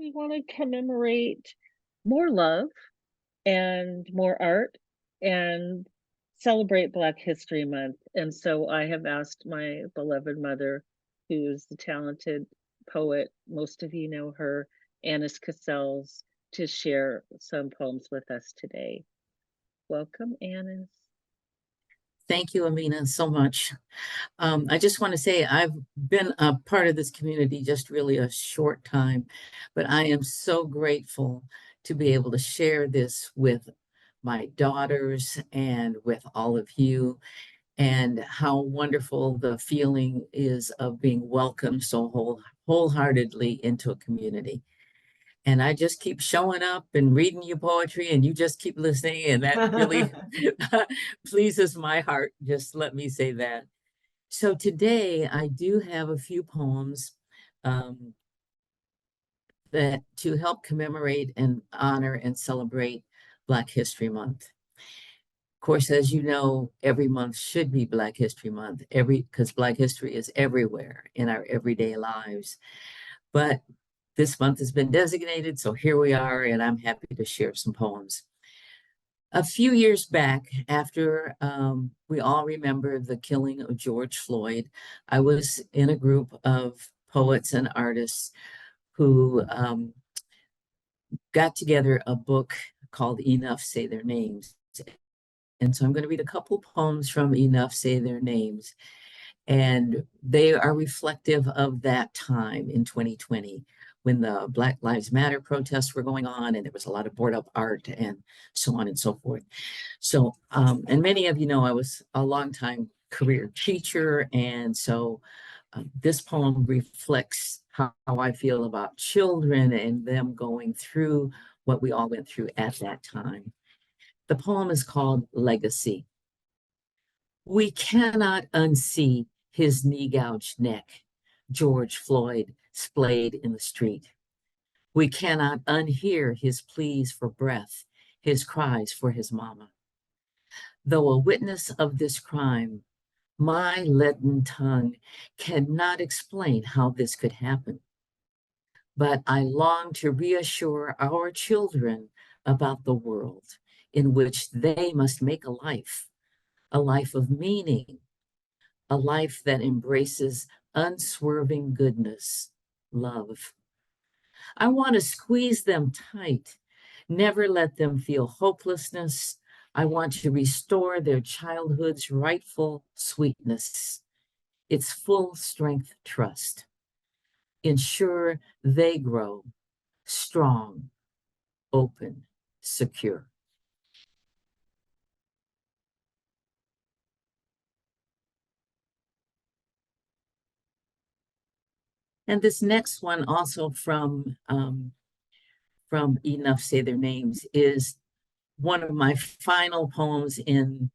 we want to commemorate more love and more art and celebrate Black History Month. And so I have asked my beloved mother, who's the talented poet, most of you know her, Annis Cassels, to share some poems with us today. Welcome, Annis. Thank you, Amina, so much. I just want to say I've been a part of this community just really a short time, but I am so grateful to be able to share this with my daughters and with all of you, and how wonderful the feeling is of being welcomed so wholeheartedly into a community. And I just keep showing up and reading your poetry, and you just keep listening, and that really pleases my heart. Just let me say that. So today I do have a few poems um, that to help commemorate and honor and celebrate Black History Month. Of course, as you know, every month should be Black History Month, because Black history is everywhere in our everyday lives. But this month has been designated, so here we are, and I'm happy to share some poems. A few years back, after we all remember the killing of George Floyd, I was in a group of poets and artists who got together a book called Enough Say Their Names. And so I'm going to read a couple poems from Enough Say Their Names. And they are reflective of that time in 2020 when the Black Lives Matter protests were going on and there was a lot of board up art and so on and so forth. So, and many of you know I was a longtime career teacher, and so this poem reflects how I feel about children and them going through what we all went through at that time. The poem is called Legacy. We cannot unsee his knee-gouged neck, George Floyd splayed in the street. We cannot unhear his pleas for breath, his cries for his mama. Though a witness of this crime, my leaden tongue cannot explain how this could happen. But I long to reassure our children about the world in which they must make a life of meaning, a life that embraces unswerving goodness, love. I want to squeeze them tight, never let them feel hopelessness. I want to restore their childhood's rightful sweetness, its full strength trust. Ensure they grow strong, open, secure. And this next one, also from Enough Say Their Names, is one of my final poems in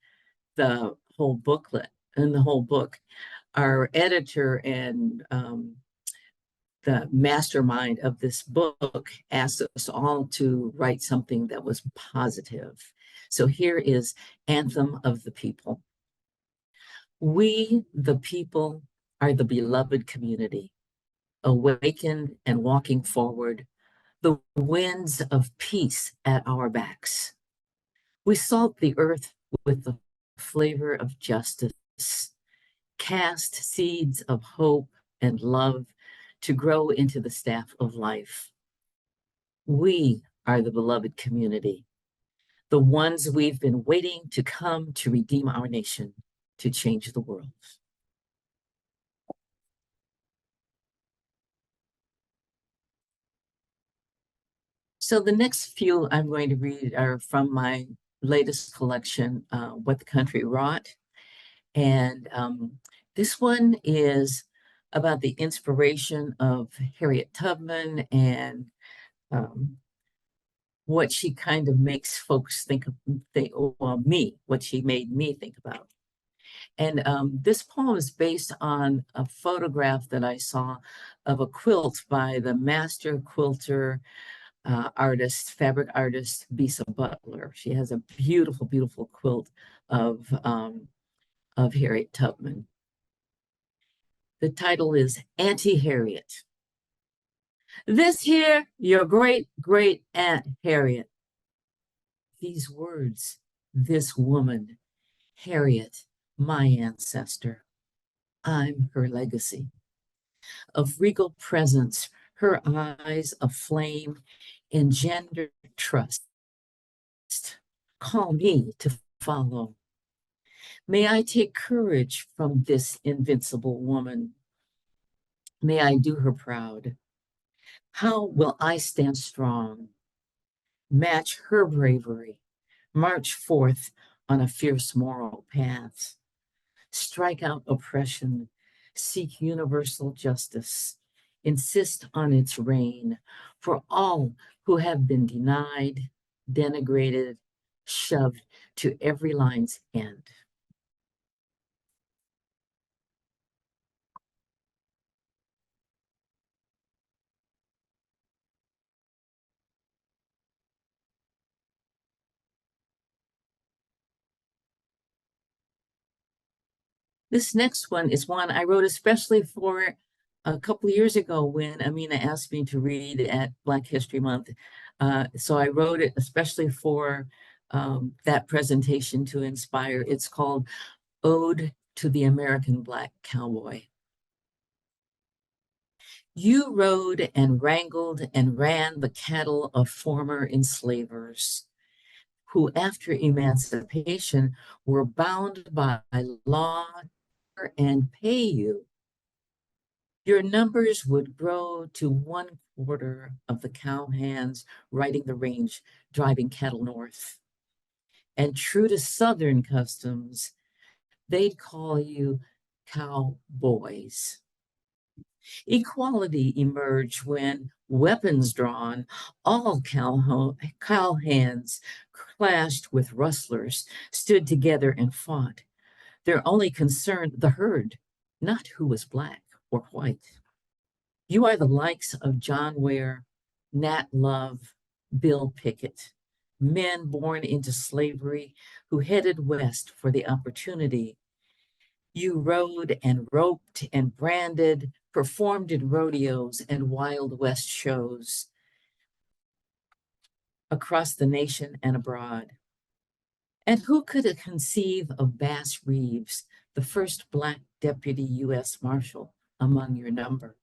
the whole booklet, in the whole book. Our editor and the mastermind of this book asked us all to write something that was positive. So here is Anthem of the People. We, the people, are the beloved community, awakened and walking forward, the winds of peace at our backs. We salt the earth with the flavor of justice, cast seeds of hope and love to grow into the staff of life. We are the beloved community, the ones we've been waiting to come to redeem our nation, to change the world. So the next few I'm going to read are from my latest collection, What the Country Wrought. And this one is about the inspiration of Harriet Tubman and what she kind of makes folks think of, what she made me think about. And this poem is based on a photograph that I saw of a quilt by the master quilter artist, fabric artist, Bisa Butler. She has a beautiful, beautiful quilt of Harriet Tubman. The title is Auntie Harriet. This here, your great great Aunt Harriet. These words, this woman, Harriet, my ancestor. I'm her legacy. Of regal presence, her eyes aflame, engender trust. Call me to follow. May I take courage from this invincible woman. May I do her proud. How will I stand strong, match her bravery, march forth on a fierce moral path, strike out oppression, seek universal justice, insist on its reign for all who have been denied, denigrated, shoved to every line's end. This next one is one I wrote especially for a couple of years ago when Amina asked me to read at Black History Month. So I wrote it especially for that presentation to inspire. It's called Ode to the American Black Cowboy. You rode and wrangled and ran the cattle of former enslavers, who after emancipation were bound by law and pay you. Your numbers would grow to 1/4 of the cowhands riding the range, driving cattle north. And true to Southern customs, they'd call you cowboys. Equality emerged when, weapons drawn, all cowhands clashed with rustlers, stood together and fought. Their only concern, the herd, not who was black or white. You are the likes of John Ware, Nat Love, Bill Pickett, men born into slavery who headed west for the opportunity. You rode and roped and branded, performed in rodeos and Wild West shows across the nation and abroad. And who could conceive of Bass Reeves, the first Black deputy U.S. Marshal, among your number?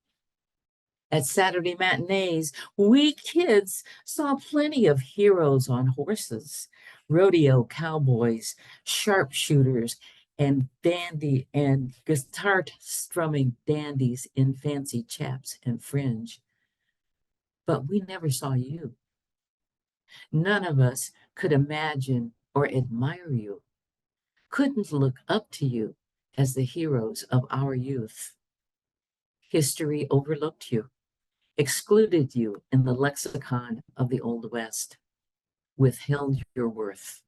At Saturday matinees, we kids saw plenty of heroes on horses, rodeo cowboys, sharpshooters, and guitar strumming dandies in fancy chaps and fringe. But we never saw you. None of us could imagine or admire you, couldn't look up to you as the heroes of our youth. History overlooked you, excluded you in the lexicon of the Old West, withheld your worth.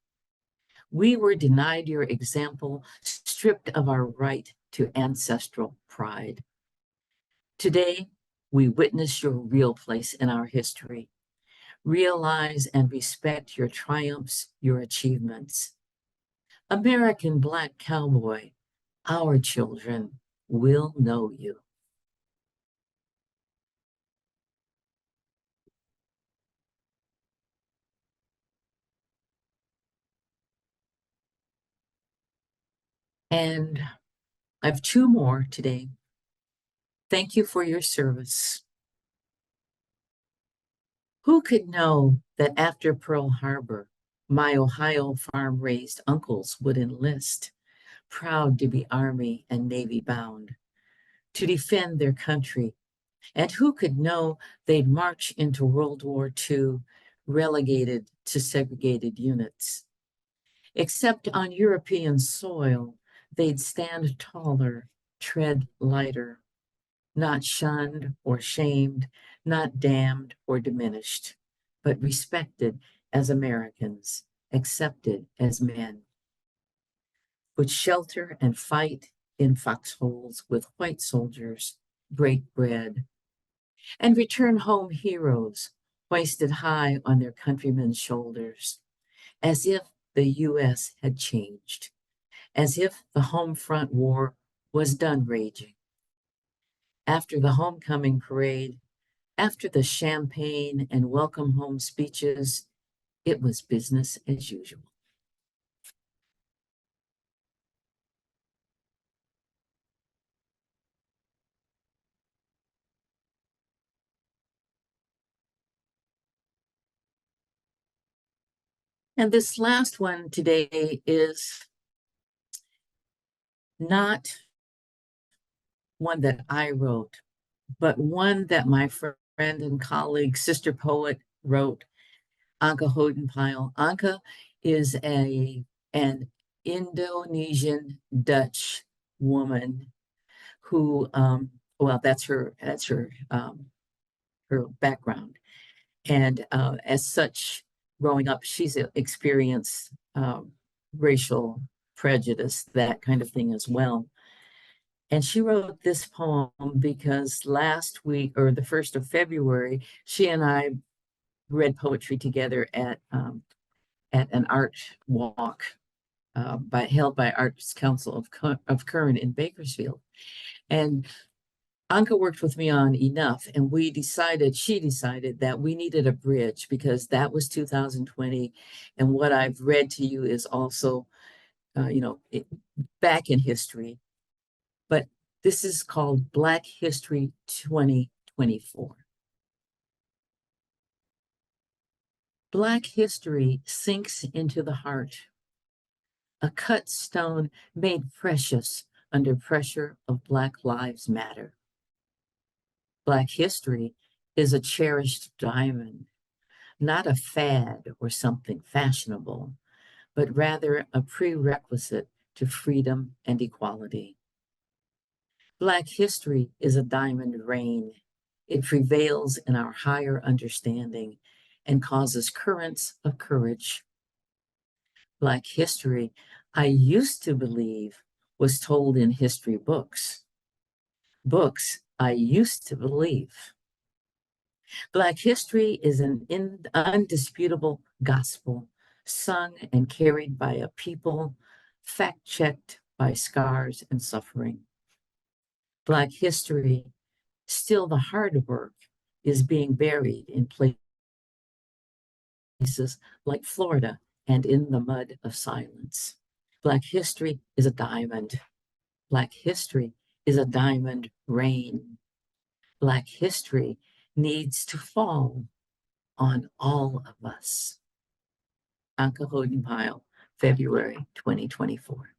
We were denied your example, stripped of our right to ancestral pride. Today, we witness your real place in our history. Realize and respect your triumphs, your achievements. American Black Cowboy, our children will know you. And I have two more today. Thank you for your service. Who could know that after Pearl Harbor, my Ohio farm-raised uncles would enlist, proud to be Army and Navy bound, to defend their country? And who could know they'd march into World War II, relegated to segregated units? Except on European soil, they'd stand taller, tread lighter, not shunned or shamed, not damned or diminished, but respected as Americans, accepted as men. Would shelter and fight in foxholes with white soldiers, break bread, and return home heroes, hoisted high on their countrymen's shoulders, as if the U.S. had changed, as if the home front war was done raging. After the homecoming parade, After the champagne and welcome home speeches, it was business as usual. And this last one today is not one that I wrote, but one that my friend and colleague, sister poet, wrote, Anka Hodenpyle. Anka is an Indonesian Dutch woman who, well, her background. And as such, growing up, she's experienced racial prejudice, that kind of thing as well. And she wrote this poem because last week, or the 1st of February, she and I read poetry together at an art walk held by Arts Council of Kern in Bakersfield. And Anka worked with me on Enough, and she decided that we needed a bridge because that was 2020. And what I've read to you is also, back in history. But this is called Black History 2024. Black history sinks into the heart, a cut stone made precious under pressure of Black Lives Matter. Black history is a cherished diamond, not a fad or something fashionable, but rather a prerequisite to freedom and equality. Black history is a diamond rain. It prevails in our higher understanding and causes currents of courage. Black history, I used to believe, was told in history books. Books I used to believe. Black history is an undisputable gospel, sung and carried by a people, fact-checked by scars and suffering. Black history, still the hard work, is being buried in places like Florida and in the mud of silence. Black history is a diamond. Black history is a diamond rain. Black history needs to fall on all of us. Anka Hodenpyle, February 2024.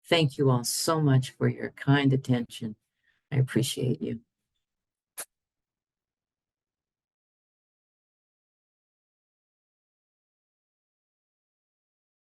Thank you all so much for your kind attention. I appreciate you.